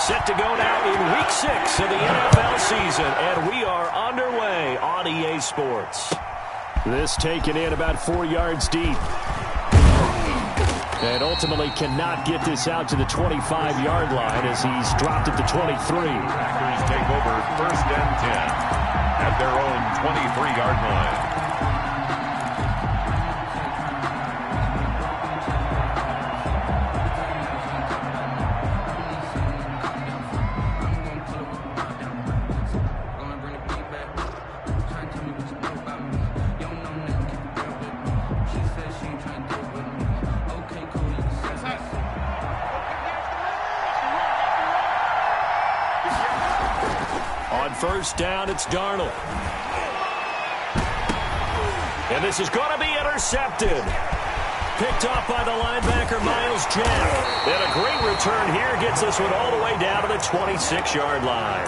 Set to go now in Week 6 of the NFL season, and we are underway on EA Sports. This taken in about 4 yards deep. And ultimately cannot get this out to the 25-yard line as he's dropped at the 23. Packers take over 1st and 10 at their own 23-yard line. First down, it's Darnold. And this is going to be intercepted. Picked off by the linebacker, Miles Jack. And a great return here gets this one all the way down to the 26-yard line.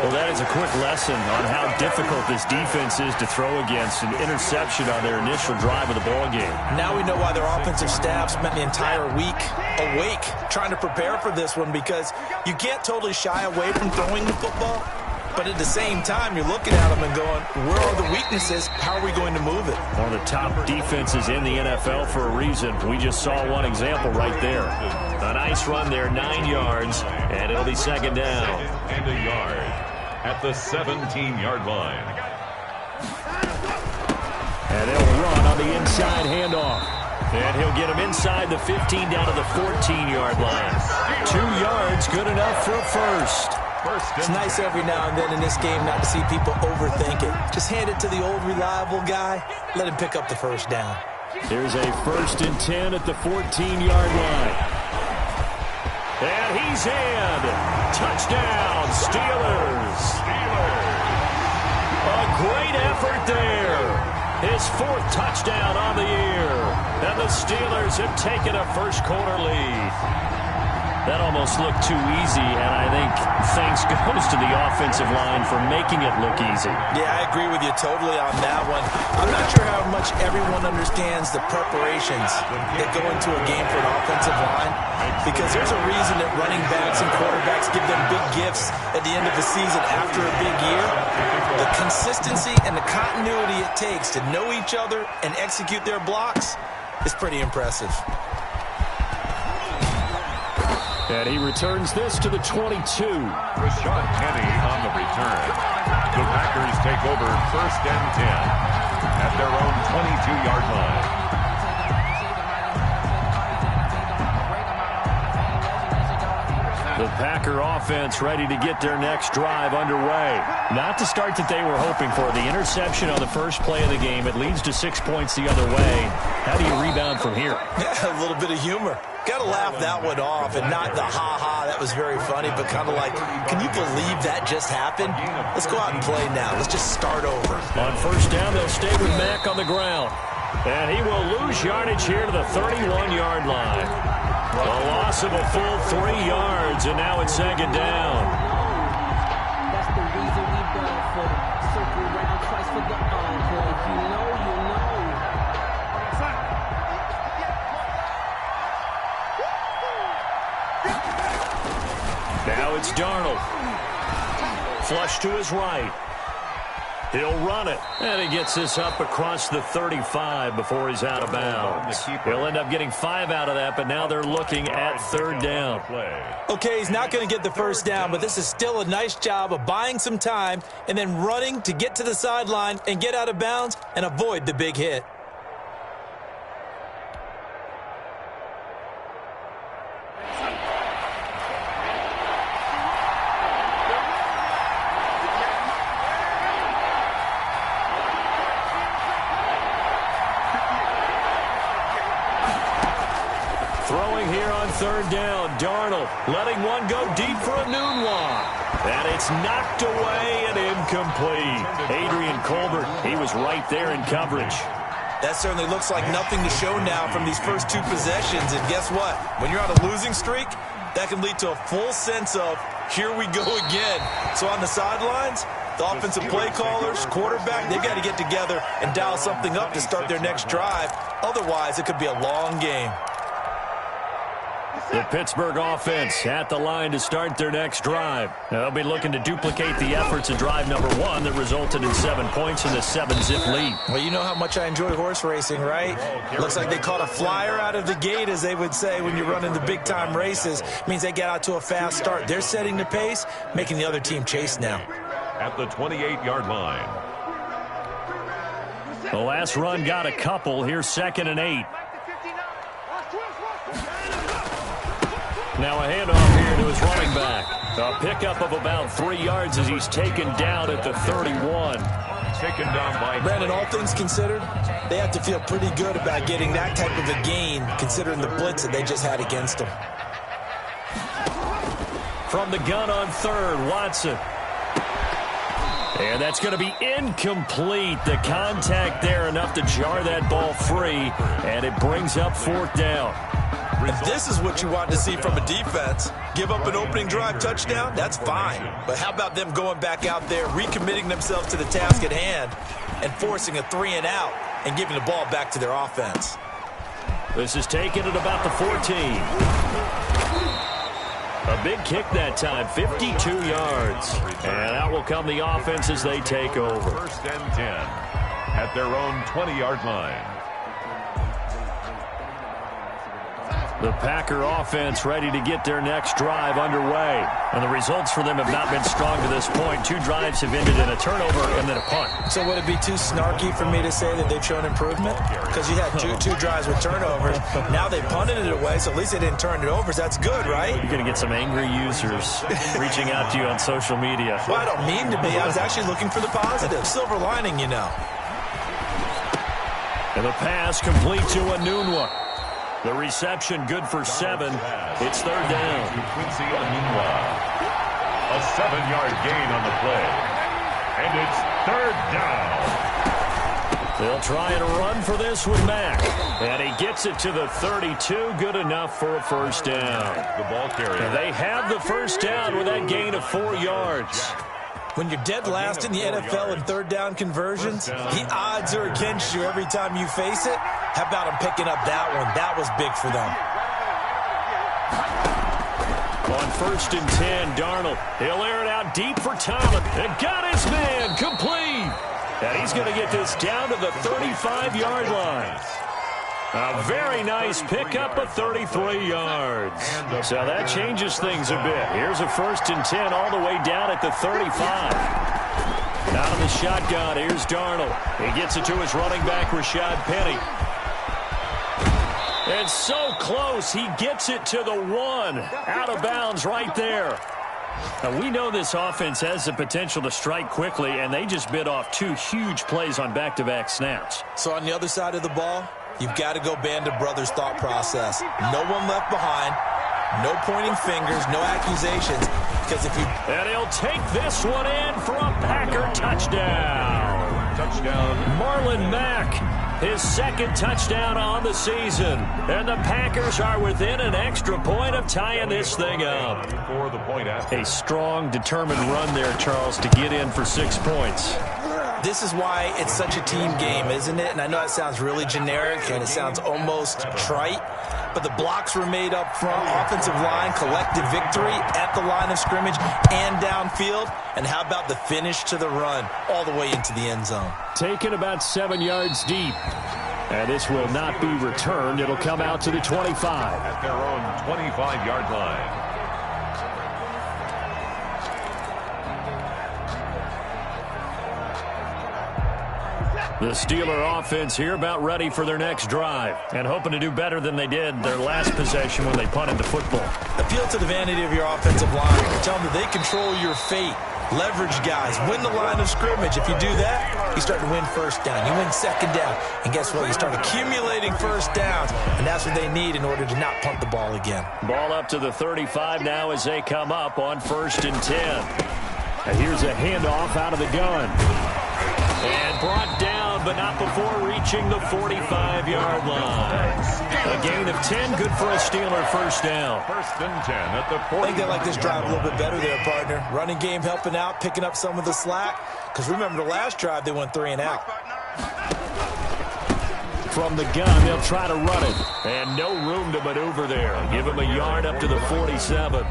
Well, that is a quick lesson on how difficult this defense is to throw against. An interception on their initial drive of the ball game. Now we know why their offensive staff spent the entire week awake trying to prepare for this one, because you can't totally shy away from throwing the football. But at the same time, you're looking at them and going, where are the weaknesses? How are we going to move it? One of the top defenses in the NFL for a reason. We just saw one example right there. A nice run there, 9 yards, and it'll be second down. And a yard at the 17-yard line. And they'll run on the inside handoff. And he'll get him inside the 15 down to the 14-yard line. 2 yards, good enough for a first. It's nice every now and then in this game not to see people overthink it. Just hand it to the old reliable guy. Let him pick up the first down. Here's a 1st and 10 at the 14-yard line. And he's in. Touchdown, Steelers. A great effort there. His 4th touchdown on the year. And the Steelers have taken a first-quarter lead. That almost looked too easy, and I think thanks goes to the offensive line for making it look easy. Yeah, I agree with you totally on that one. I'm not sure how much everyone understands the preparations that go into a game for an offensive line, because there's a reason that running backs and quarterbacks give them big gifts at the end of the season after a big year. The consistency and the continuity it takes to know each other and execute their blocks is pretty impressive. And he returns this to the 22. Rashad Penny on the return. The Packers take over 1st and 10 at their own 22-yard line. The Packer offense ready to get their next drive underway. Not the start that they were hoping for. The interception on the first play of the game. It leads to 6 points the other way. How do you rebound from here? Yeah, a little bit of humor. Got to laugh that one off, and not the ha-ha, that was very funny, but kind of like, can you believe that just happened? Let's go out and play now. Let's just start over. On first down, they'll stay with Mack on the ground. And he will lose yardage here to the 31-yard line. A loss of a full 3 yards, and now it's second down. That's the reason we done for the circle round twice for the encore. If you know, you know. Now it's Darnold. Flush to his right. He'll run it. And he gets this up across the 35 before he's out of bounds. He'll end up getting 5 out of that, but now they're looking at 3rd down. Okay, he's not going to get the first down, but this is still a nice job of buying some time and then running to get to the sideline and get out of bounds and avoid the big hit. Throwing here on 3rd down, Darnold letting one go deep for a noon walk. And it's knocked away and incomplete. Adrian Colbert, he was right there in coverage. That certainly looks like nothing to show now from these first 2 possessions. And guess what? When you're on a losing streak, that can lead to a full sense of, here we go again. So on the sidelines, the offensive play callers, quarterback, they've got to get together and dial something up to start their next drive. Otherwise, it could be a long game. The Pittsburgh offense at the line to start their next drive. They'll be looking to duplicate the efforts of drive number 1 that resulted in 7 points in the 7-zip lead. Well, you know how much I enjoy horse racing, right? Looks like they caught a flyer out of the gate, as they would say when you're running the big-time races. Means they get out to a fast start. They're setting the pace, making the other team chase now. At the 28-yard line. The last run got a couple. Here's 2nd and 8. Now a handoff here to his running back. A pickup of about 3 yards as he's taken down at the 31. Taken down by Brandon, all things considered, they have to feel pretty good about getting that type of a gain, considering the blitz that they just had against them. From the gun on 3rd, Watson. And that's going to be incomplete. The contact there enough to jar that ball free, and it brings up 4th down. If this is what you want to see from a defense, give up an opening drive touchdown, that's fine. But how about them going back out there, recommitting themselves to the task at hand, and forcing a 3 and out and giving the ball back to their offense? This is taken at about the 14. A big kick that time, 52 yards. And out will come the offense as they take over. 1st and 10 at their own 20-yard line. The Packer offense ready to get their next drive underway. And the results for them have not been strong to this point. 2 drives have ended in a turnover and then a punt. So would it be too snarky for me to say that they've shown improvement? Because you had two drives with turnovers. Now they punted it away, so at least they didn't turn it over. So that's good, right? You're going to get some angry users reaching out to you on social media. Well, I don't mean to be. I was actually looking for the positive. Silver lining, you know. And the pass complete to a Nunwa. The reception good for 7. It's 3rd down. Quincy Enunwa. A 7-yard gain on the play. And it's 3rd down. They'll try and run for this with Mack. And he gets it to the 32. Good enough for a 1st down. The ball carrier. And they have the 1st down with that gain of 4 yards. When you're dead last in the NFL in 3rd down conversions, the odds are against you every time you face it. How about him picking up that one? That was big for them. On 1st and 10, Darnold. He'll air it out deep for Tomlin. And got his man complete. And he's going to get this down to the 35-yard line. A very nice pickup of 33 yards. So that changes things a bit. Here's a 1st and 10 all the way down at the 35. Out of the shotgun, here's Darnold. He gets it to his running back, Rashad Penny. And so close, he gets it to the 1. Out of bounds right there. Now, we know this offense has the potential to strike quickly, and they just bit off 2 huge plays on back-to-back snaps. So on the other side of the ball, you've got to go band of brothers thought process. No one left behind. No pointing fingers. No accusations. Because if you... And he'll take this one in for a Packer touchdown. Touchdown. Marlon Mack, his 2nd touchdown on the season. And the Packers are within an extra point of tying this thing up. For the point after. A strong, determined run there, Charles, to get in for 6 points. This is why it's such a team game, isn't it? And I know it sounds really generic and it sounds almost trite, but the blocks were made up front, offensive line, collective victory at the line of scrimmage and downfield. And how about the finish to the run all the way into the end zone? Taken about 7 yards deep. And this will not be returned. It'll come out to the 25. At their own 25-yard line. The Steeler offense here about ready for their next drive and hoping to do better than they did their last possession when they punted the football. Appeal to the vanity of your offensive line. Tell them that they control your fate. Leverage guys. Win the line of scrimmage. If you do that, you start to win 1st down. You win 2nd down. And guess what? You start accumulating 1st downs. And that's what they need in order to not punt the ball again. Ball up to the 35 now as they come up on 1st and 10. And here's a handoff out of the gun. And brought down, but not before reaching the 45-yard line. A gain of 10, good for a Steeler 1st down. 1st and 10 at the 40. I think they like this drive a little bit better there, partner. Running game helping out, picking up some of the slack. Because remember the last drive, they went 3 and out. from the gun. They'll try to run it. And no room to maneuver there. Give him a yard up to the 47.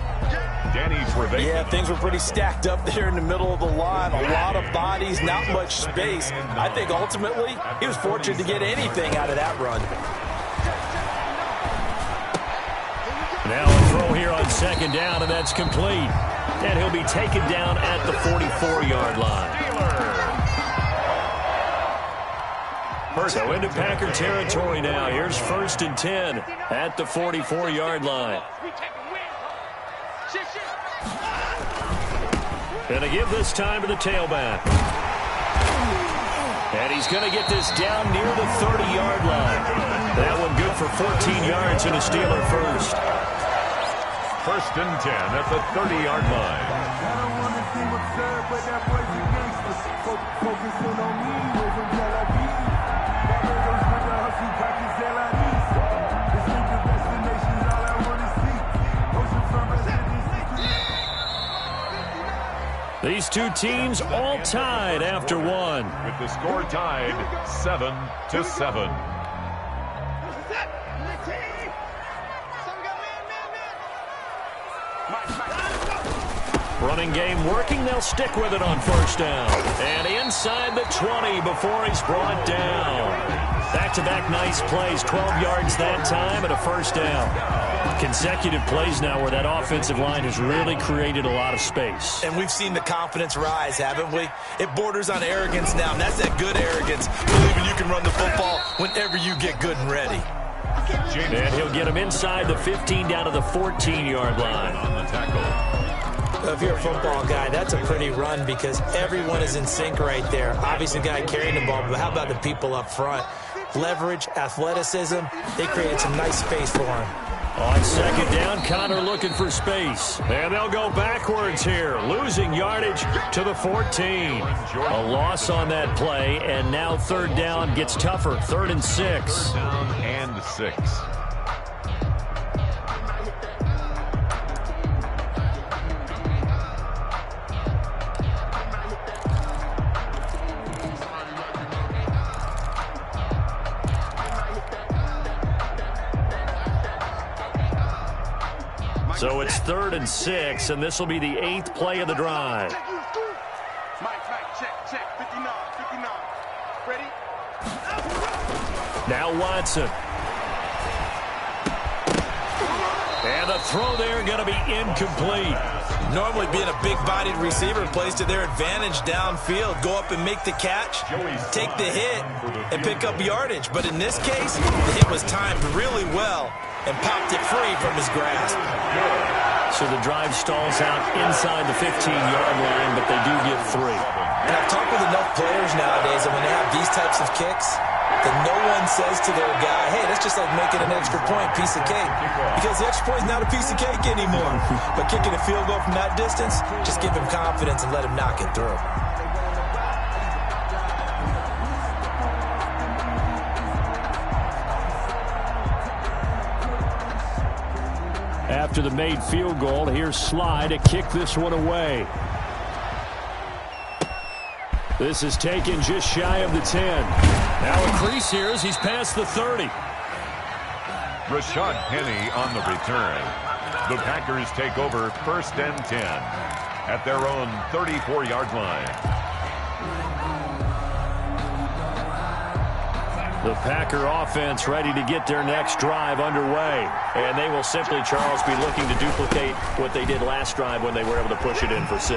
Yeah, things were pretty stacked up there in the middle of the line. A lot of bodies, not much space. I think ultimately he was fortunate to get anything out of that run. Now a throw here on second down, and that's complete. And he'll be taken down at the 44-yard line. So into Packer territory now. Here's 1st and 10 at the 44-yard line. Gonna give this time to the tailback. And he's going to get this down near the 30-yard line. That one good for 14 yards and a Steeler first. 1st and 10 at the 30-yard line. These two teams all tied after one. With the score tied 7-7. Running game working. They'll stick with it on 1st down. And inside the 20 before he's brought down. Back-to-back nice plays. 12 yards that time and a 1st down. Consecutive plays now where that offensive line has really created a lot of space. And we've seen the confidence rise, haven't we? It borders on arrogance now, and that's that good arrogance, believing you can run the football whenever you get good and ready. And he'll get him inside the 15 down to the 14-yard line. On the tackle. If you're a football guy, that's a pretty run because everyone is in sync right there. Obviously, the guy carrying the ball, but how about the people up front? Leverage, athleticism, they created some nice space for him. On 2nd down, Connor looking for space. And they'll go backwards here, losing yardage to the 14. A loss on that play, and now 3rd down gets tougher. 3rd and 6. 3rd down and 6. So it's 3rd and 6, and this will be the 8th play of the drive. Now Watson. And the throw there going to be incomplete. Normally being a big-bodied receiver plays to their advantage downfield. Go up and make the catch, take the hit, and pick up yardage. But in this case, the hit was timed really well and popped it free from his grasp. So the drive stalls out inside the 15-yard line, but they do get 3. And I've talked with enough players nowadays, and when they have these types of kicks, that no one says to their guy, hey, that's just like making an extra point, piece of cake. Because the extra point is not a piece of cake anymore. But kicking a field goal from that distance, just give him confidence and let him knock it through. After the made field goal, here's Sly to kick this one away. This is taken just shy of the 10. Now a crease here as he's past the 30. Rashad Penny on the return. The Packers take over 1st and 10 at their own 34-yard line. The Packer offense ready to get their next drive underway. And they will simply, Charles, be looking to duplicate what they did last drive when they were able to push it in for 6.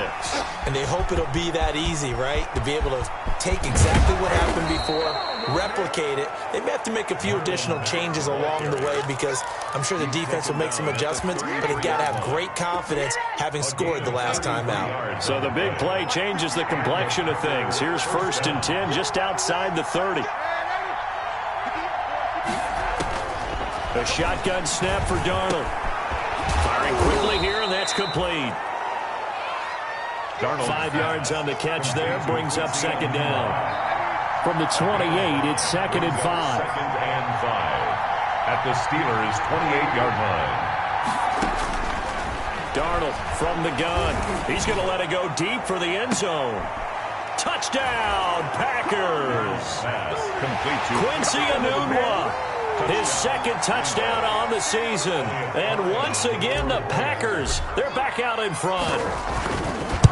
And they hope it'll be that easy, right? To be able to take exactly what happened before, replicate it. They may have to make a few additional changes along the way because I'm sure the defense will make some adjustments, but they've got to have great confidence having scored the last time out. So the big play changes the complexion of things. Here's 1st and 10 just outside the 30. A shotgun snap for Darnold. Firing quickly here, and that's complete. Darnold 5 yards on the catch there, brings up 2nd down. From the 28, it's 2nd and 5. 2nd and 5 at the Steelers' 28-yard line. Darnold from the gun. He's going to let it go deep for the end zone. Touchdown, Packers. Quincy Enunwa, his second touchdown on the season. And once again, the Packers, they're back out in front.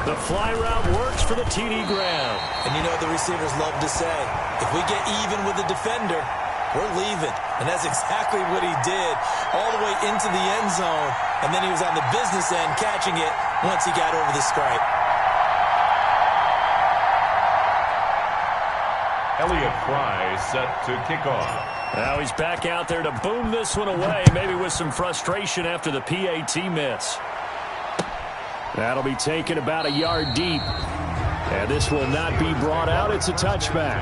The fly route works for the TD grab. And you know the receivers love to say, if we get even with the defender, we're leaving. And that's exactly what he did, all the way into the end zone. And then he was on the business end catching it once he got over the stripe. Elliott Fry set to kick off. Now he's back out there to boom this one away, maybe with some frustration after the PAT miss. That'll be taken about a yard deep. And this will not be brought out. It's a touchback.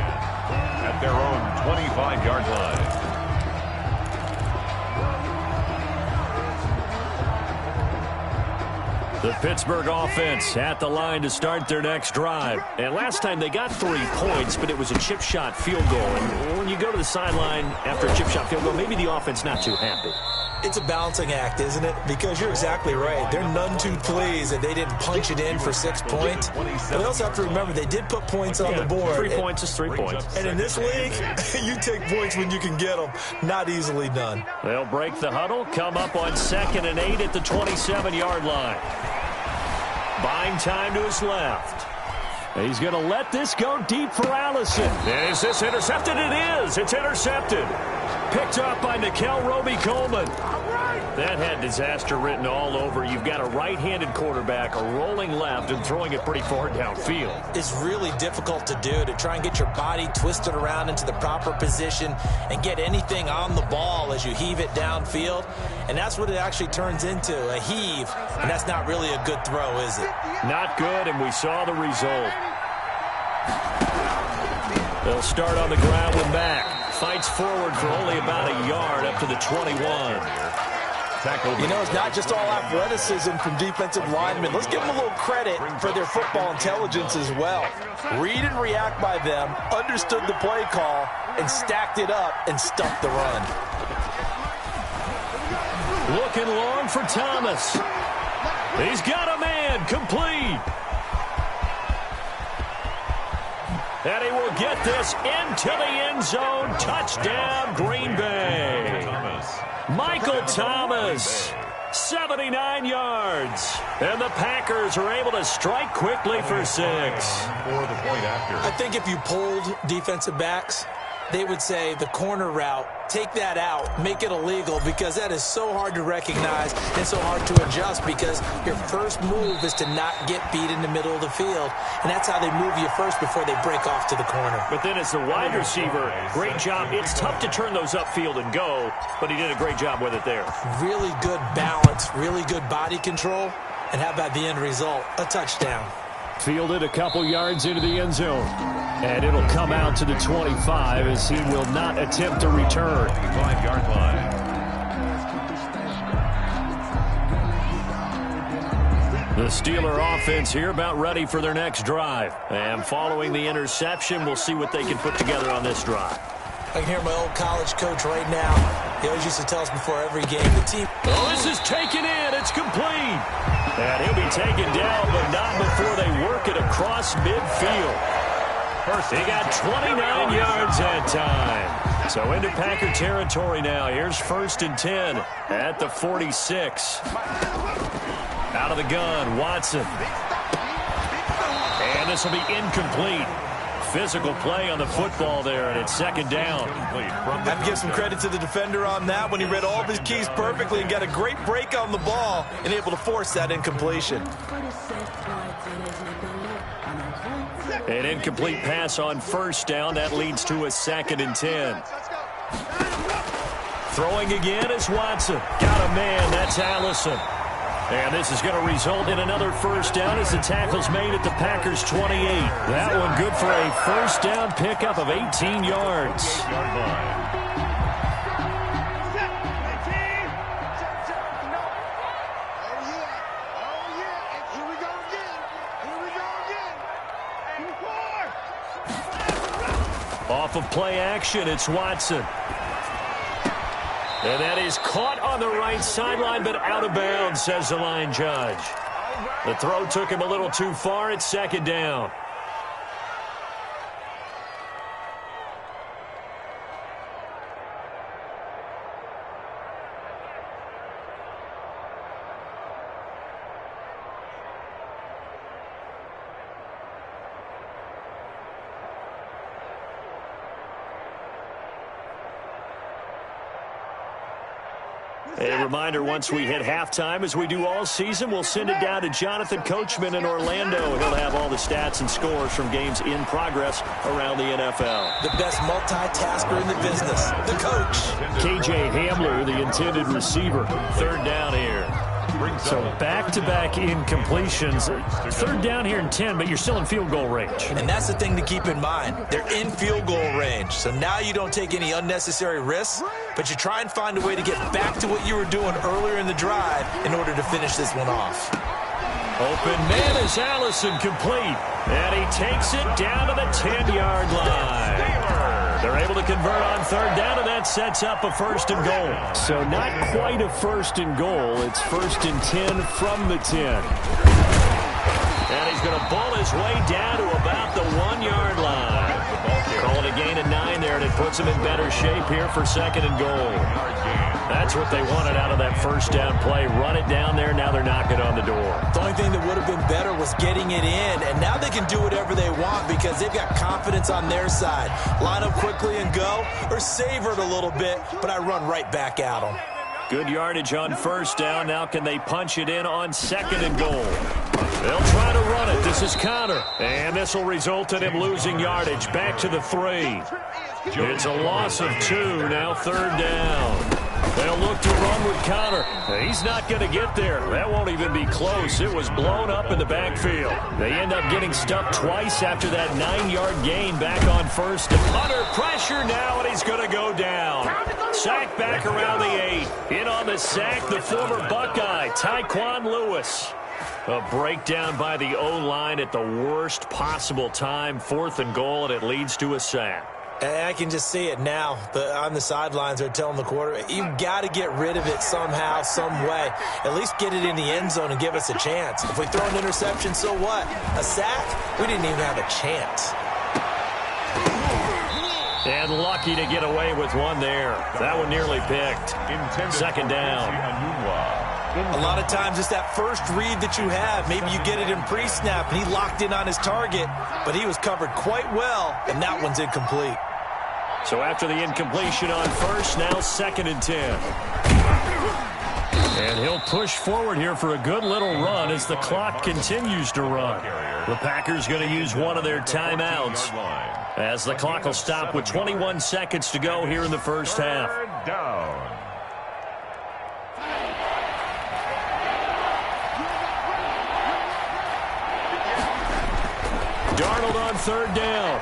At their own 25-yard line. The Pittsburgh offense at the line to start their next drive. And last time they got 3 points, but it was a chip shot field goal. And when you go to the sideline after a chip shot field goal, maybe the offense not too happy. It's a balancing act, isn't it? Because you're exactly right. They're none too pleased that they didn't punch it in for 6 points. But we also have to remember they did put points on the board. 3 points is 3 points. And in this league, you take points when you can get them. Not easily done. They'll break the huddle, come up on 2nd and 8 at the 27-yard line. Buying time to his left. He's going to let this go deep for Allison. And is this intercepted? It is. It's intercepted. Picked up by Nickel Roby-Coleman. That had disaster written all over. You've got a right-handed quarterback rolling left and throwing it pretty far downfield. It's really difficult to do, to try and get your body twisted around into the proper position and get anything on the ball as you heave it downfield. And that's what it actually turns into, a heave. And that's not really a good throw, is it? Not good, and we saw the result. They'll start on the ground with Mack. Fights forward for only about a yard up to the 21. You know, it's not just all athleticism from defensive linemen. Let's give them a little credit for their football intelligence as well. Read and react by them, understood the play call, and stacked it up and stuffed the run. Looking long for Thomas. He's got a man, complete. And he will get this into the end zone. Touchdown, Green Bay. Michael Thomas, 79 yards. And the Packers are able to strike quickly for 6. I think if you polled defensive backs, they would say the corner route, take that out, make it illegal, because that is so hard to recognize and so hard to adjust, because your first move is to not get beat in the middle of the field, and that's how they move you first before they break off to the corner. But then as the wide receiver, great job. It's tough to turn those upfield and go, but he did a great job with it there. Really good balance, really good body control, and how about the end result? A touchdown. Fielded a couple yards into the end zone. And it'll come out to the 25 as he will not attempt to return. 5-yard line. The Steeler offense here about ready for their next drive. And following the interception, we'll see what they can put together on this drive. I can hear my old college coach right now. He always used to tell us before every game, the team... Oh, this is taken in. It's complete. And he'll be taken down, but not before they work it across midfield. He got 29 yards that time. So into Packer territory now. Here's 1st and 10 at the 46. Out of the gun, Watson. And this will be incomplete. Physical play on the football there, and it's 2nd down. I'd give some credit to the defender on that when he read all of his keys perfectly and got a great break on the ball and able to force that incompletion. An incomplete pass on 1st down. That leads to a 2nd and 10. Throwing again is Watson. Got a man. That's Allison. And this is going to result in another 1st down as the tackle's made at the Packers' 28. That one good for a 1st down pickup of 18 yards. Off of play action, it's Watson. And that is caught on the right sideline, but out of bounds, says the line judge. The throw took him a little too far. It's 2nd down. A reminder, once we hit halftime, as we do all season, we'll send it down to Jonathan Coachman in Orlando. He'll have all the stats and scores from games in progress around the NFL. The best multitasker in the business, the coach. KJ Hamler, the intended receiver. Third down here. So back-to-back incompletions. Third down here in 10, but you're still in field goal range. And that's the thing to keep in mind. They're in field goal range. So now you don't take any unnecessary risks, but you try and find a way to get back to what you were doing earlier in the drive in order to finish this one off. Open man is Allison, complete. And he takes it down to the 10-yard line. They're able to convert on third down, and that sets up a first and goal. So not quite a first and goal. It's first and 10 from the 10. And he's going to bull his way down to about the 1-yard line. Call it a gain of 9 there, and it puts him in better shape here for second and goal. That's what they wanted out of that first down play. Run it down there. Now they're knocking on the door. The only thing that would have been better was getting it in, and now they can do whatever they want because they've got confidence on their side. Line up quickly and go, or savor it a little bit, but I run right back at them. Good yardage on first down. Now can they punch it in on second and goal? They'll try to run it. This is Connor, and this will result in him losing yardage. Back to the 3. It's a loss of 2. Now third down. They'll look to run with Connor. He's not going to get there. That won't even be close. It was blown up in the backfield. They end up getting stuffed twice after that 9-yard gain back on first. Under pressure now, and he's going to go down. Sack back around the 8. In on the sack, the former Buckeye, Tyquan Lewis. A breakdown by the O-line at the worst possible time. Fourth and goal, and it leads to a sack. And I can just see it now. On the sidelines, they're telling the quarterback, you've got to get rid of it somehow, some way. At least get it in the end zone and give us a chance. If we throw an interception, so what? A sack? We didn't even have a chance. And lucky to get away with one there. That one nearly picked. Second down. A lot of times it's that first read that you have. Maybe you get it in pre-snap, and he locked in on his target, but he was covered quite well, and that one's incomplete. So after the incompletion on first, now second and 10. And he'll push forward here for a good little run as the clock continues to run. The Packers going to use one of their timeouts as the clock will stop with 21 seconds to go here in the first half. Darnold on third down.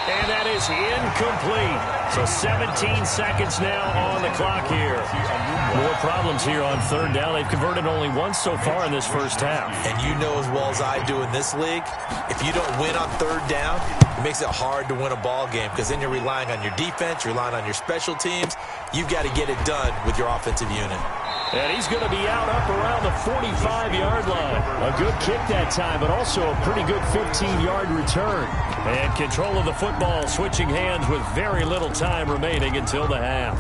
And that is incomplete. So 17 seconds now on the clock here. More problems here on third down. They've converted only once so far in this first half. And you know as well as I do in this league, if you don't win on third down, it makes it hard to win a ball game because then you're relying on your defense, you're relying on your special teams. You've got to get it done with your offensive unit. And he's going to be out up around the 45-yard line. A good kick that time, but also a pretty good 15-yard return. And control of the football switching hands with very little time remaining until the half.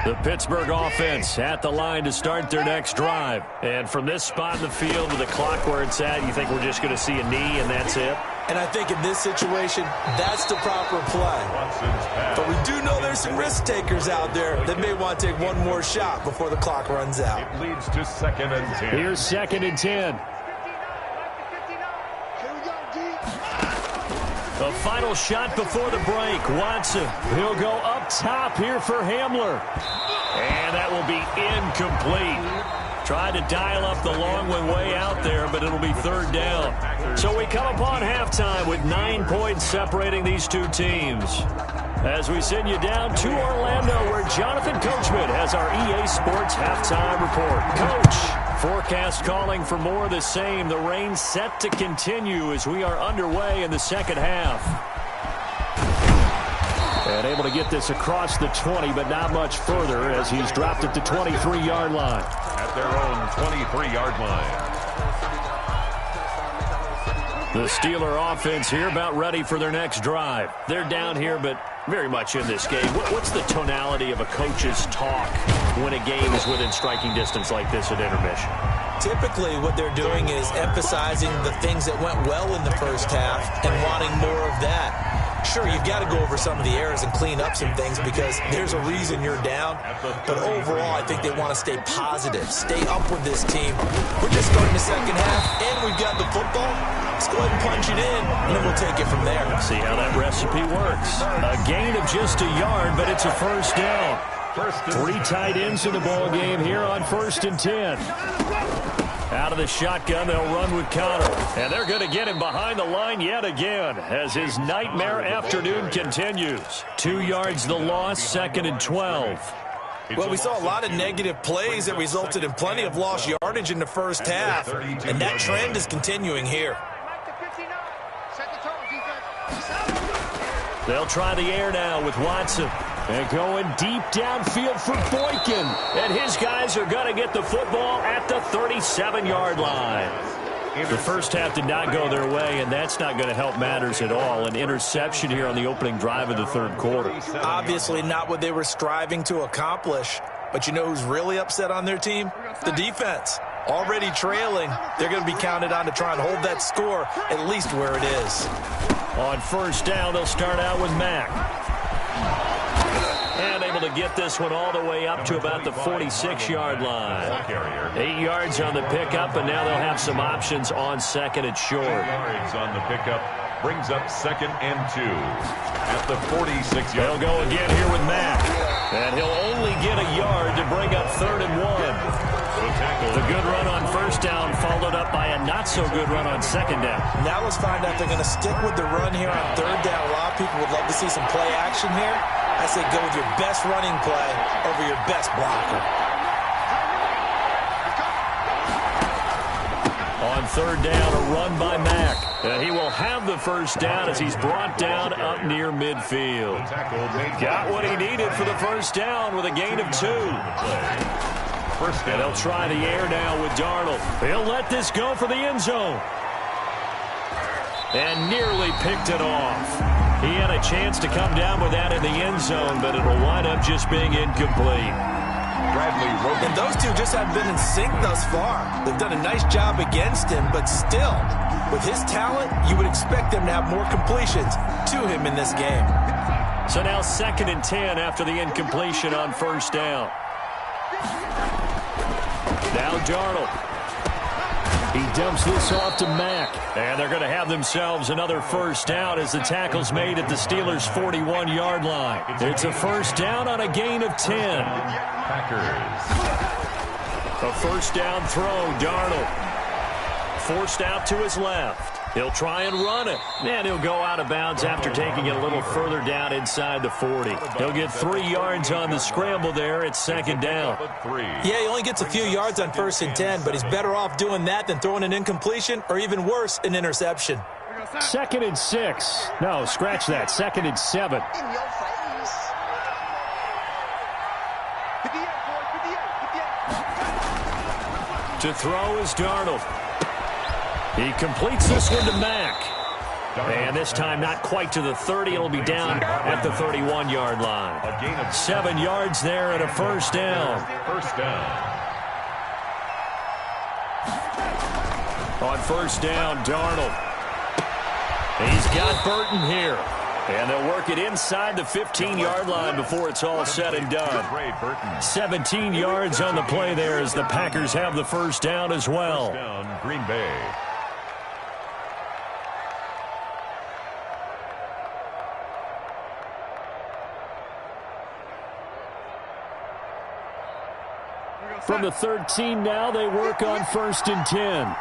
The Pittsburgh offense at the line to start their next drive. And from this spot in the field with the clock where it's at, you think we're just going to see a knee and that's it? And I think in this situation, that's the proper play. But we do know there's some risk takers out there that may want to take one more shot before the clock runs out. It leads to second and 10. Here's second and 10. The final shot before the break. Watson, he'll go up top here for Hamler. And that will be incomplete. Tried to dial up the long one way out there, but it'll be third down. So we come upon halftime with 9 points separating these two teams. As we send you down to Orlando, where Jonathan Coachman has our EA Sports halftime report. Coach, forecast calling for more of the same. The rain set to continue as we are underway in the second half. And able to get this across the 20, but not much further as he's dropped at the 23-yard line. At their own 23-yard line. The Steeler offense here about ready for their next drive. They're down here, but very much in this game. What's the tonality of a coach's talk when a game is within striking distance like this at intermission? Typically, what they're doing is emphasizing the things that went well in the first half and wanting more of that. Sure, you've got to go over some of the errors and clean up some things because there's a reason you're down. But overall, I think they want to stay positive, stay up with this team. We're just starting the second half, and we've got the football. Let's go ahead and punch it in, and then we'll take it from there. See how that recipe works. A gain of just a yard, but it's a first down. Three tight ends in the ball game here on 1st and 10. Out of the shotgun, they'll run with Connor. And they're going to get him behind the line yet again as his nightmare afternoon continues. 2 yards the loss, 2nd and 12. Well, we saw a lot of negative plays that resulted in plenty of lost yardage in the first half, and that trend is continuing here. They'll try the air now with Watson. And going deep downfield for Boykin. And his guys are going to get the football at the 37-yard line. The first half did not go their way, and that's not going to help matters at all. An interception here on the opening drive of the third quarter. Obviously not what they were striving to accomplish. But you know who's really upset on their team? The defense. Already trailing, they're going to be counted on to try and hold that score at least where it is. On first down, they'll start out with Mack. And able to get this one all the way up to about the 46-yard line. 8 yards on the pickup, and now they'll have some options on 2nd and short. 8 yards on the pickup brings up 2nd and 2 at the 46-yard. They'll go again here with Mack. And he'll only get a yard to bring up 3rd and 1. The good run on first down followed up by a not-so-good run on 2nd down. Now let's find out if they're going to stick with the run here on 3rd down. A lot of people would love to see some play action here. I say go with your best running play over your best blocker. On 3rd down, a run by Mack. And he will have the first down as he's brought down up near midfield. Got what he needed for the first down with a gain of 2. And they'll try the air now with Darnold. He'll let this go for the end zone. And nearly picked it off. He had a chance to come down with that in the end zone, but it'll wind up just being incomplete. And those two just haven't been in sync thus far. They've done a nice job against him, but still, with his talent, you would expect them to have more completions to him in this game. So now 2nd and 10 after the incompletion on first down. Now Darnold. He dumps this off to Mack. And they're going to have themselves another first down as the tackle's made at the Steelers' 41-yard line. It's a first down on a gain of 10. Packers. A first down throw, Darnold. Forced out to his left. He'll try and run it. And he'll go out of bounds after taking it a little further down inside the 40. He'll get 3 yards on the scramble there at 2nd down. Yeah, he only gets a few yards on 1st and 10, but he's better off doing that than throwing an incompletion or even worse, an interception. 2nd and 6. No, scratch that. 2nd and 7. To throw is Darnold. He completes this one to Mack. And this time not quite to the 30. It'll be down at the 31-yard line. 7 yards there and a first down. First down. On first down, Darnold. He's got Burton here. And they'll work it inside the 15-yard line before it's all said and done. 17 yards on the play there as the Packers have the first down as well. First down, Green Bay. From the 13 now, they work on 1st and 10.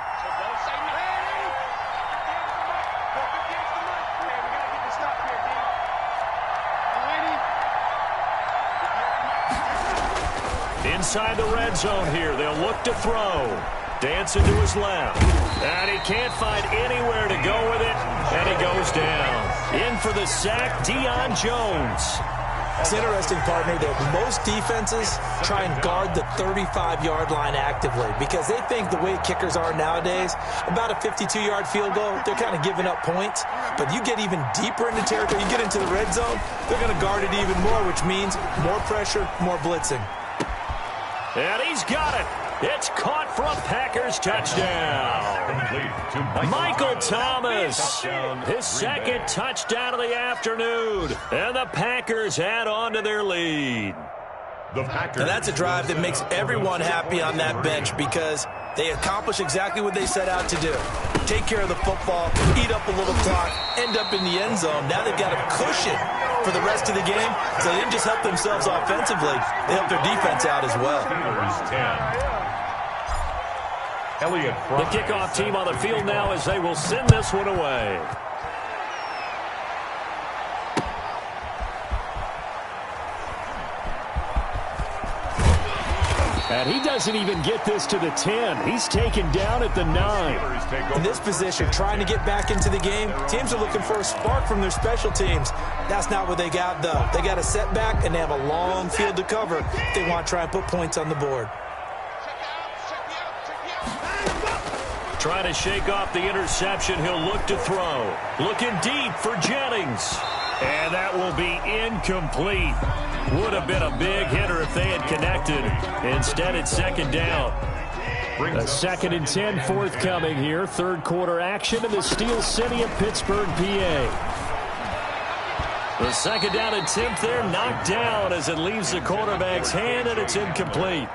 Inside the red zone here, they'll look to throw. Dancing to his left. And he can't find anywhere to go with it, and he goes down. In for the sack, Deion Jones. It's interesting, partner, that most defenses try and guard the 35-yard line actively because they think the way kickers are nowadays, about a 52-yard field goal, they're kind of giving up points. But you get even deeper into territory, you get into the red zone, they're going to guard it even more, which means more pressure, more blitzing. And he's got it. It's caught for a Packers touchdown. Michael Thomas, his second touchdown of the afternoon. And the Packers add on to their lead. And that's a drive that makes everyone happy on that bench because they accomplish exactly what they set out to do. Take care of the football, eat up a little clock, end up in the end zone. Now they've got a cushion for the rest of the game. So they didn't just help themselves offensively, they helped their defense out as well. The kickoff team on the field now as they will send this one away. And he doesn't even get this to the 10. He's taken down at the 9. In this position, trying to get back into the game, teams are looking for a spark from their special teams. That's not what they got, though. They got a setback, and they have a long field to cover if they want to try and put points on the board. Trying to shake off the interception. He'll look to throw. Looking deep for Jennings. And that will be incomplete. Would have been a big hitter if they had connected. Instead, it's second down. A 2nd and 10 forthcoming here. Third quarter action in the Steel City of Pittsburgh, PA. The second down attempt there knocked down as it leaves the quarterback's hand, and it's incomplete.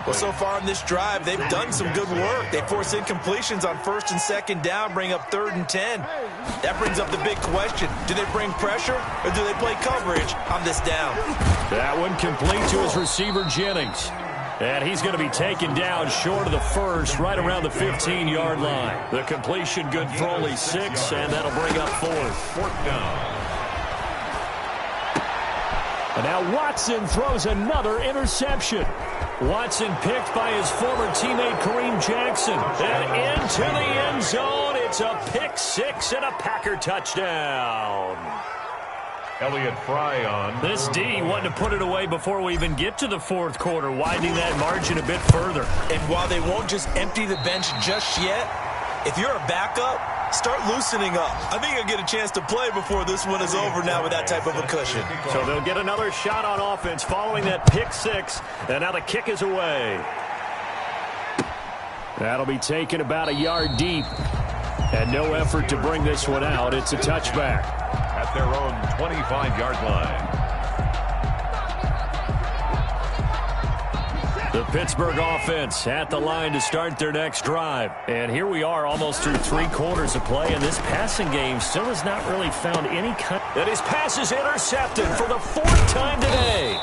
Well, so far in this drive, they've done some good work. They force incompletions on 1st and 2nd down, bring up 3rd and 10. That brings up the big question. Do they bring pressure, or do they play coverage on this down? That one complete to his receiver, Jennings. And he's going to be taken down short of the first, right around the 15-yard line. The completion good for only 6, and that'll bring up 4th down. And now Watson throws another interception. Watson picked by his former teammate Kareem Jackson. And into the end zone. It's a pick 6 and a Packer touchdown. Elliott Fry on. This D wanted to put it away before we even get to the 4th quarter, widening that margin a bit further. And while they won't just empty the bench just yet, if you're a backup, start loosening up. I think you'll get a chance to play before this one is over now with that type of a cushion. So they'll get another shot on offense following that pick 6, and now the kick is away. That'll be taken about a yard deep, and no effort to bring this one out. It's a touchback. At their own 25-yard line. The Pittsburgh offense at the line to start their next drive. And here we are almost through 3 quarters of play, and this passing game still has not really found any kind. And his pass is intercepted for the 4th time today.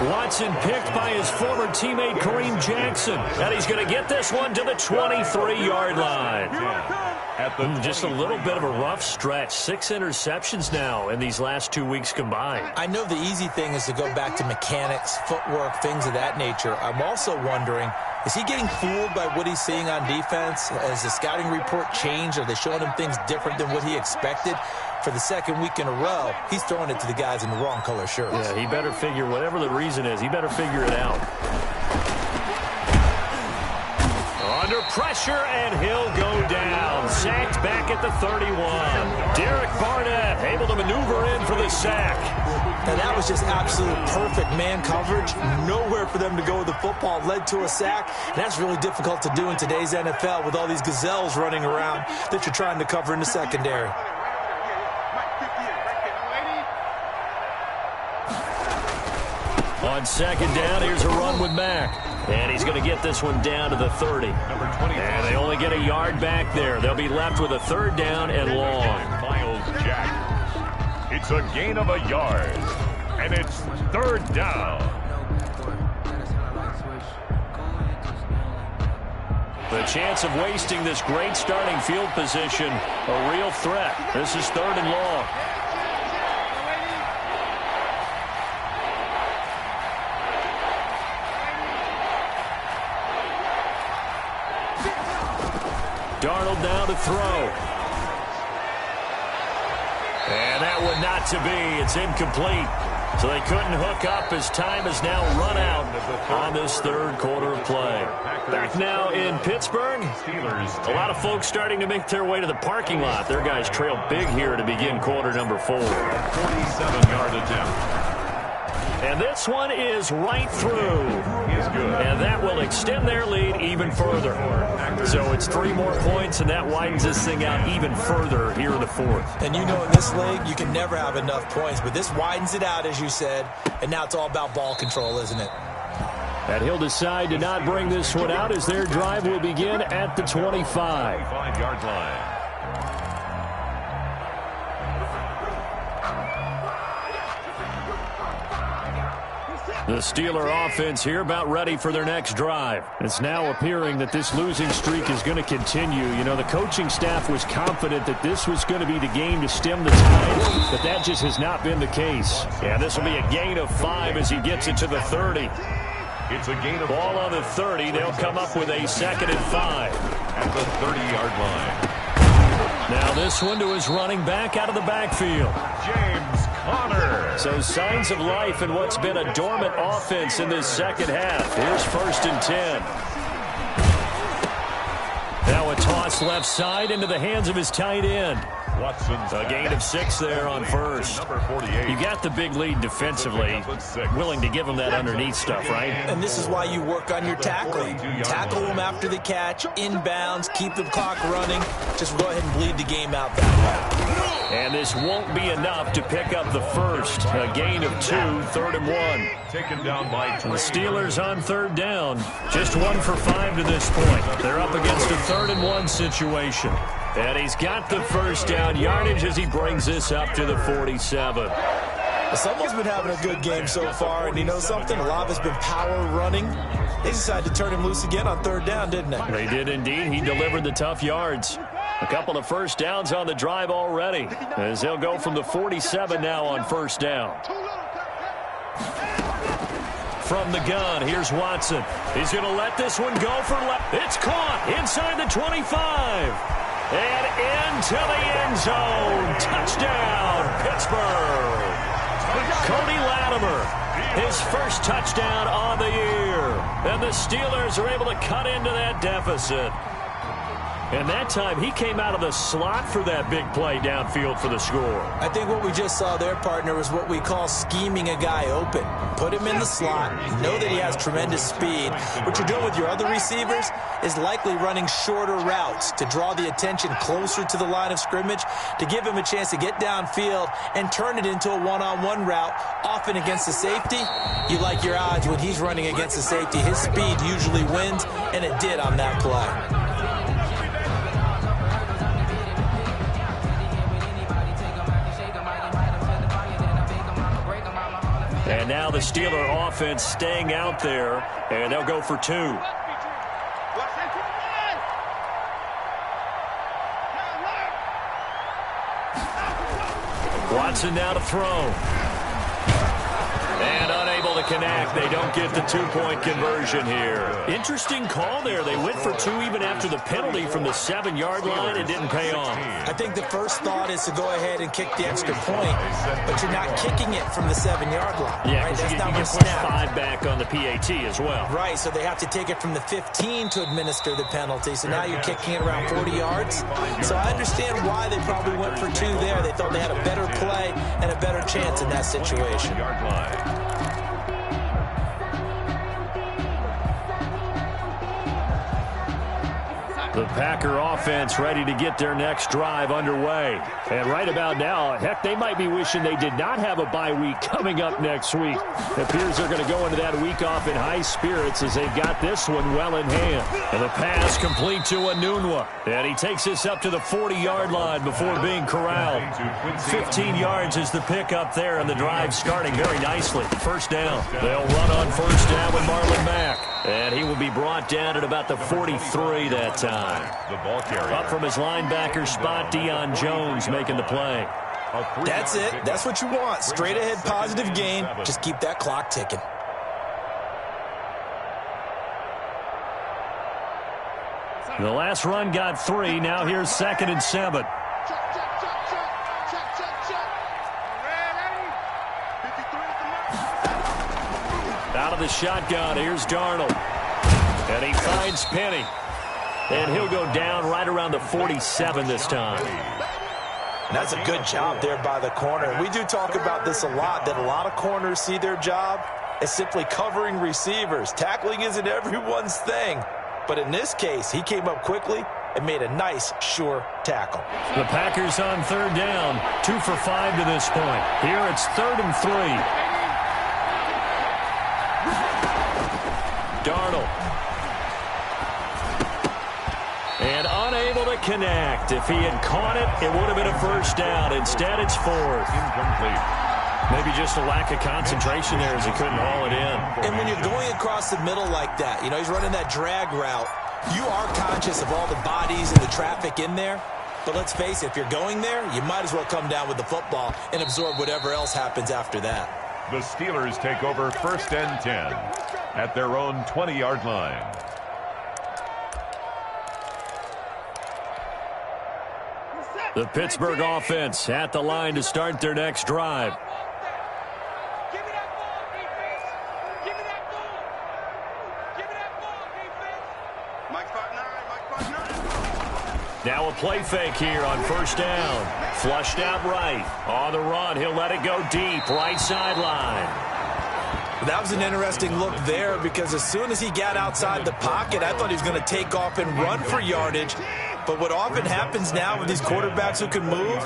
Watson picked by his former teammate Kareem Jackson. And he's going to get this one to the 23-yard line. Just a little bit of a rough stretch. 6 interceptions now in these last 2 weeks combined. I know the easy thing is to go back to mechanics, footwork, things of that nature. I'm also wondering, is he getting fooled by what he's seeing on defense? Has the scouting report changed? Are they showing him things different than what he expected? For the 2nd week in a row, he's throwing it to the guys in the wrong color shirts. Yeah, he better figure, whatever the reason is, he better figure it out. Under pressure, and he'll go down. Sacked back at the 31. Derek Barnett able to maneuver in for the sack. And that was just absolute perfect man coverage. Nowhere for them to go with the football. Led to a sack. And that's really difficult to do in today's NFL with all these gazelles running around that you're trying to cover in the secondary. On 2nd down, here's a run with Mack. And he's going to get this one down to the 30. Number 20. And they only get a yard back there. They'll be left with a 3rd down and long. Miles Jack. It's a gain of a yard. And it's 3rd down. The chance of wasting this great starting field position, a real threat. This is 3rd and long. Darnold now to throw. And that one not to be. It's incomplete. So they couldn't hook up as time has now run out on this third quarter of play. Back now in Pittsburgh. A lot of folks starting to make their way to the parking lot. Their guys trail big here to begin quarter number 4. 47-yard attempt. And this one is right through. He's good. And that will extend their lead even further. So it's 3 more points, and that widens this thing out even further here in the 4th. And you know in this league, you can never have enough points, but this widens it out, as you said, and now it's all about ball control, isn't it? And he'll decide to not bring this one out as their drive will begin at the 25. 25-yard line. The Steeler offense here about ready for their next drive. It's now appearing that this losing streak is going to continue. You know, the coaching staff was confident that this was going to be the game to stem the tide, but that just has not been the case. Yeah, this will be a gain of 5 as he gets it to the 30. It's a gain of ball on the 30. They'll come up with a 2nd and 5. At the 30-yard line. Now this one to his running back out of the backfield. James Conner. So signs of life in what's been a dormant offense in this second half. Here's 1st and 10. Now a toss left side into the hands of his tight end. Watson's a gain of 6 there on 1st. Number 48. You got the big lead defensively. Willing to give him that underneath stuff, right? And this is why you work on your tackling. Tackle them after the catch, inbounds, keep the clock running. Just go ahead and bleed the game out that way. And this won't be enough to pick up the 1st. A gain of 2, 3rd and 1. Taken down by the Steelers on 3rd down. Just 1 for 5 to this point. They're up against a 3rd and 1 situation. And he's got the 1st down yardage as he brings this up to the 47. Someone's been having a good game so far, and you know something? A lot of it's been power running. They decided to turn him loose again on 3rd down, didn't they? They did indeed. He delivered the tough yards. A couple of 1st downs on the drive already, as they'll go from the 47 now on 1st down. From the gun, here's Watson. He's going to let this one go for left. It's caught inside the 25. And into the end zone. Touchdown, Pittsburgh. Cody Latimer, his 1st touchdown on the year. And the Steelers are able to cut into that deficit. And that time, he came out of the slot for that big play downfield for the score. I think what we just saw there, partner, is what we call scheming a guy open. Put him in the slot. You know that he has tremendous speed. What you're doing with your other receivers is likely running shorter routes to draw the attention closer to the line of scrimmage, to give him a chance to get downfield and turn it into a one-on-one route, often against the safety. You like your odds when he's running against the safety. His speed usually wins, and it did on that play. And now the Steeler offense staying out there, and they'll go for 2. Watson now to throw. And unable to connect. They don't get the 2-point conversion here. Interesting call there. They went for 2 even after the penalty from the 7-yard line. It didn't pay off. I think the first thought is to go ahead and kick the extra point, but you're not kicking it from the 7-yard line. Yeah, right? That's not going to push 5 back on the PAT as well. Right, so they have to take it from the 15 to administer the penalty. So now you're kicking it around 40 yards. So I understand why they probably went for 2 there. They thought they had a better play and a better chance in that situation. The Packer offense ready to get their next drive underway. And right about now, heck, they might be wishing they did not have a bye week coming up next week. It appears they're going to go into that week off in high spirits as they've got this one well in hand. And the pass complete to Anunwa. And he takes this up to the 40-yard line before being corralled. 15 yards is the pickup there, and the drive starting very nicely. 1st down. They'll run on 1st down with Marlon Mack. And he will be brought down at about the 43 that time. The ball carrier. Up from his linebacker spot, Deion Jones making the play. That's it. That's what you want. Straight ahead positive gain. Just keep that clock ticking. The last run got 3. Now here's 2nd and 7. the shotgun. Here's Darnold. And he finds Penny. And he'll go down right around the 47 this time. And that's a good job there by the corner. We do talk about this a lot, that a lot of corners see their job as simply covering receivers. Tackling isn't everyone's thing. But in this case, he came up quickly and made a nice, sure tackle. The Packers on third down, 2 for 5 to this point. Here it's 3rd and 3. Darnold. And unable to connect. If he had caught it, it would have been a first down. Instead, it's 4th. Incomplete. Maybe just a lack of concentration there as he couldn't haul it in. And when you're going across the middle like that, he's running that drag route, you are conscious of all the bodies and the traffic in there. But let's face it, if you're going there, you might as well come down with the football and absorb whatever else happens after that. The Steelers take over 1st and 10 at their own 20-yard line. The Pittsburgh offense at the line to start their next drive. Now a play fake here on 1st down. Flushed out right. On the run, he'll let it go deep. Right sideline. That was an interesting look there because as soon as he got outside the pocket, I thought he was going to take off and run for yardage. But what often happens now with these quarterbacks who can move,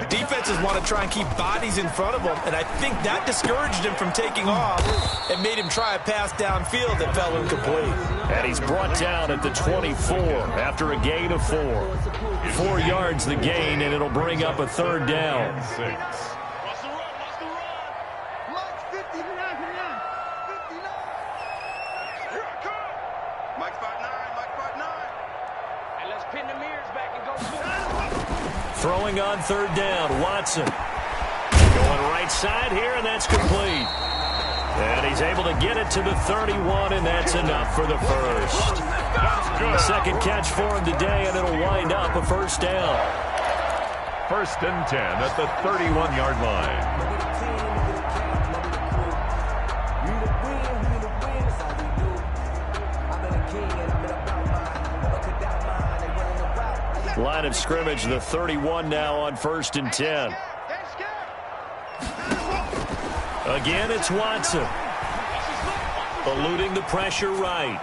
defenses want to try and keep bodies in front of them, and I think that discouraged him from taking off and made him try a pass downfield that fell incomplete. And he's brought down at the 24 after a gain of 4. 4 yards the gain, and it'll bring up a 3rd down. 6. Throwing on 3rd down, Watson. Going right side here, and that's complete. And he's able to get it to the 31, and that's enough for the first. Second catch for him today, and it'll wind up a 1st down. 1st and 10 at the 31-yard line. Line of scrimmage, the 31 now on 1st and 10. Again, it's Watson. Eluding the pressure right.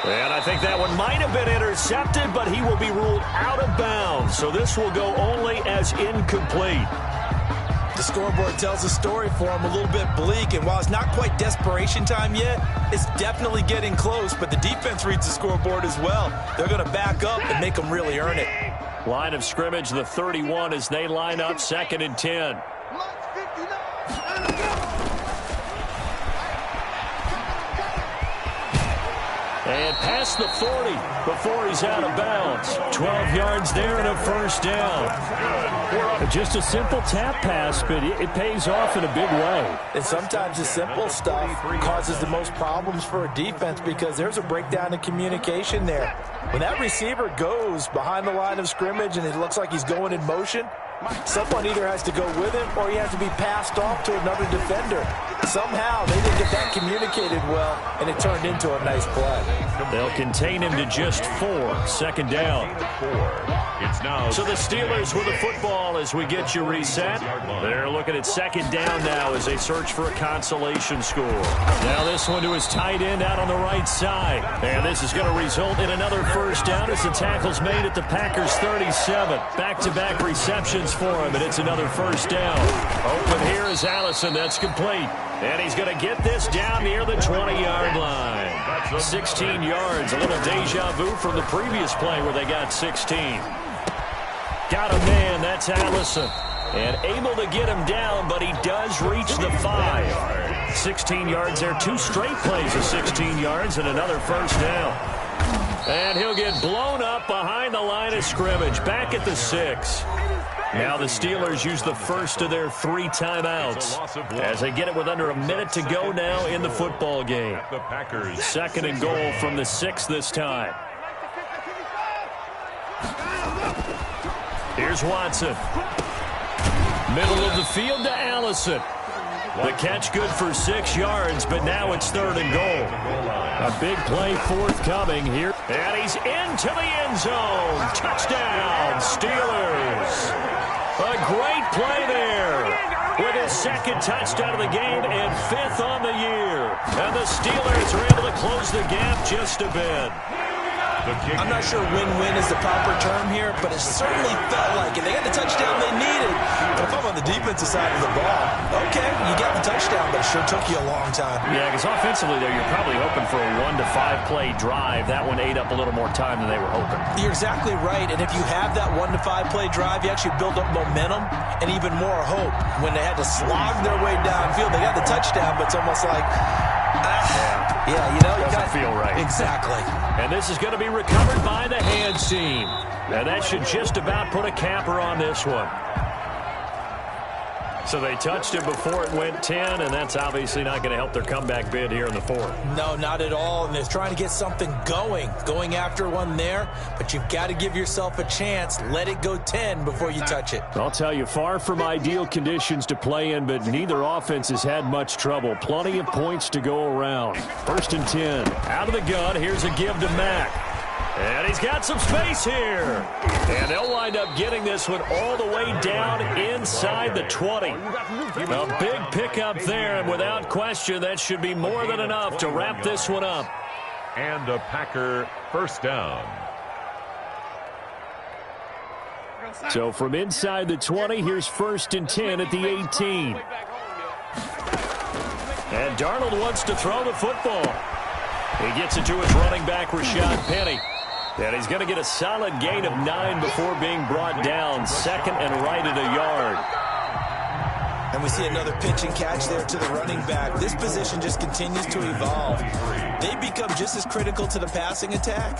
And I think that one might have been intercepted, but he will be ruled out of bounds. So this will go only as incomplete. The scoreboard tells a story for him, a little bit bleak, and while it's not quite desperation time yet, it's definitely getting close, but the defense reads the scoreboard as well. They're going to back up and make them really earn it. Line of scrimmage, the 31 as they line up 2nd and 10. And past the 40 before he's out of bounds. 12 yards there and a 1st down. Just a simple tap pass, but it pays off in a big way. And sometimes the simple stuff causes the most problems for a defense because there's a breakdown in communication there. When that receiver goes behind the line of scrimmage and it looks like he's going in motion, someone either has to go with him or he has to be passed off to another defender. Somehow they didn't get that communicated well, and it turned into a nice play. They'll contain him to just 4. 2nd down. It's now. So the Steelers with the football as we get you reset. They're looking at 2nd down now as they search for a consolation score. Now this one to his tight end out on the right side. And this is going to result in another 1st down as the tackle's made at the Packers 37. Back-to-back receptions for him, and it's another 1st down. Open here is Allison. That's complete. And he's going to get this down near the 20-yard line. 16 yards, a little deja vu from the previous play where they got 16. Got a man, that's Allison. And able to get him down, but he does reach the 5. 16 yards there, 2 straight plays of 16 yards and another 1st down. And he'll get blown up behind the line of scrimmage, back at the 6. Now the Steelers use the first of their 3 timeouts as they get it with under a minute to go now in the football game. 2nd and goal from the 6 this time. Here's Watson. Middle of the field to Allison. The catch good for 6 yards, but now it's 3rd and goal. A big play forthcoming here. And he's into the end zone. Touchdown, Steelers. A great play there. With his 2nd touchdown of the game and 5th on the year. And the Steelers are able to close the gap just a bit. I'm not sure win-win is the proper term here, but it certainly felt like it. They got the touchdown they needed. But if I'm on the defensive side of the ball, okay, you got the touchdown, but it sure took you a long time. Yeah, because offensively there, you're probably hoping for a 1 to 5 play drive. That one ate up a little more time than they were hoping. You're exactly right, and if you have that 1 to 5 play drive, you actually build up momentum and even more hope. When they had to slog their way downfield, they got the touchdown, but it's almost like, yeah, you know, you doesn't feel right. Exactly. And this is going to be recovered by the hands team. And that should just about put a capper on this one. So they touched it before it went 10, and that's obviously not going to help their comeback bid here in the 4th. No, not at all. And they're trying to get something going after one there. But you've got to give yourself a chance. Let it go 10 before you touch it. I'll tell you, far from ideal conditions to play in, but neither offense has had much trouble. Plenty of points to go around. 1st and 10. Out of the gun, here's a give to Mack. And he's got some space here. And they'll wind up getting this one all the way down inside the 20. A big pickup there, and without question, that should be more than enough to wrap this one up. And a Packer 1st down. So from inside the 20, here's 1st and 10 at the 18. And Darnold wants to throw the football. He gets it to his running back, Rashad Penny. And he's going to get a solid gain of 9 before being brought down. 2nd and right at a yard. And we see another pitch and catch there to the running back. This position just continues to evolve. They become just as critical to the passing attack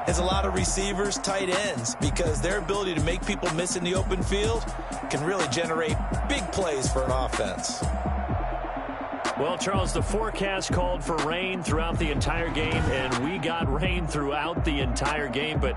as a lot of receivers, tight ends, because their ability to make people miss in the open field can really generate big plays for an offense. Well, Charles, the forecast called for rain throughout the entire game, and we got rain throughout the entire game. But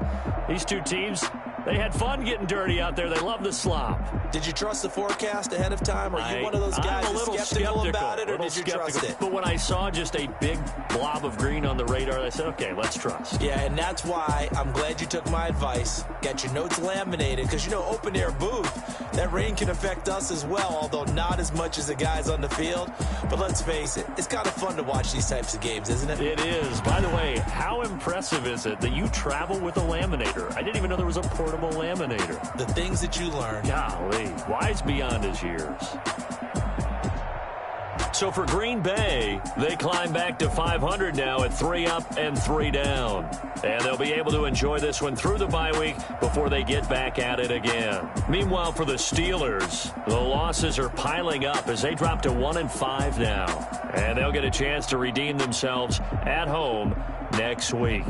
these two teams, they had fun getting dirty out there. They love the slop. Did you trust the forecast ahead of time? Are you one of those guys that's skeptical about it, or did you trust it? But when I saw just a big blob of green on the radar, I said, okay, let's trust. Yeah, and that's why I'm glad you took my advice. Got your notes laminated, because, you know, open-air booth, that rain can affect us as well, although not as much as the guys on the field. But let's face it, it's kind of fun to watch these types of games, isn't it? It is. By the way, how impressive is it that you travel with a laminator? I didn't even know there was a portable laminator. The things that you learn. Golly, wise beyond his years. So for Green Bay, they climb back to 500 now at 3 up and 3 down. And they'll be able to enjoy this one through the bye week before they get back at it again. Meanwhile, for the Steelers, the losses are piling up as they drop to 1-5 now. And they'll get a chance to redeem themselves at home next week.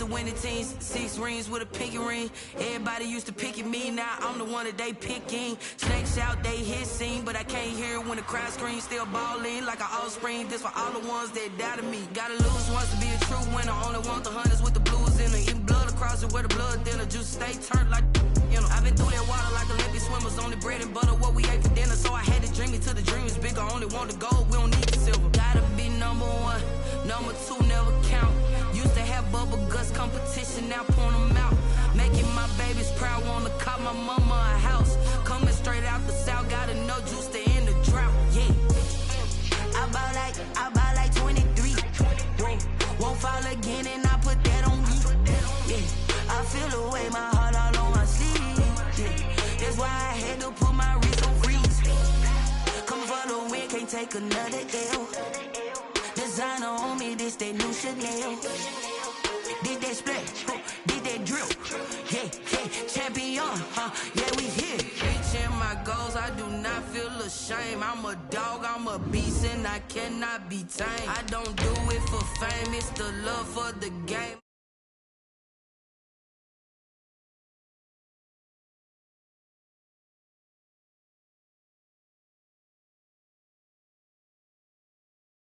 winning teams, 6 rings with a pinky ring. Everybody used to pick at me, now I'm the one that they picking. Snakes out, they hit scene, but I can't hear it when the crowd screams. Still ballin' like an offspring, this for all the ones that doubted me. Gotta lose once to be a true winner, only want the hunters with the blues in it. Eating blood across it where the blood thinner, juice stay turned like, you know. I've been through that water like Olympic swimmers, only bread and butter what we ate for dinner. So I had to dream it till the dream is bigger, only want the gold, we don't need the silver. Gotta be number 1, number 2 never count. Used to have bubble guts competition, now point them out. Making my babies proud, wanna call my mama a house. Coming straight out the south, gotta know juice to end the drought, yeah. I bought like 23, whoa. Won't fall again and I put that on me, yeah. I feel the way, my heart all on my sleeve, yeah. That's why I had to put my wrist on freeze. Coming for the win, can't take another L. Designer on me, this that new Chanel. Did that splash, did that drill, yeah, champion, yeah, we here. Reaching my goals, I do not feel ashamed. I'm a dog, I'm a beast, and I cannot be tamed. I don't do it for fame, it's the love for the game.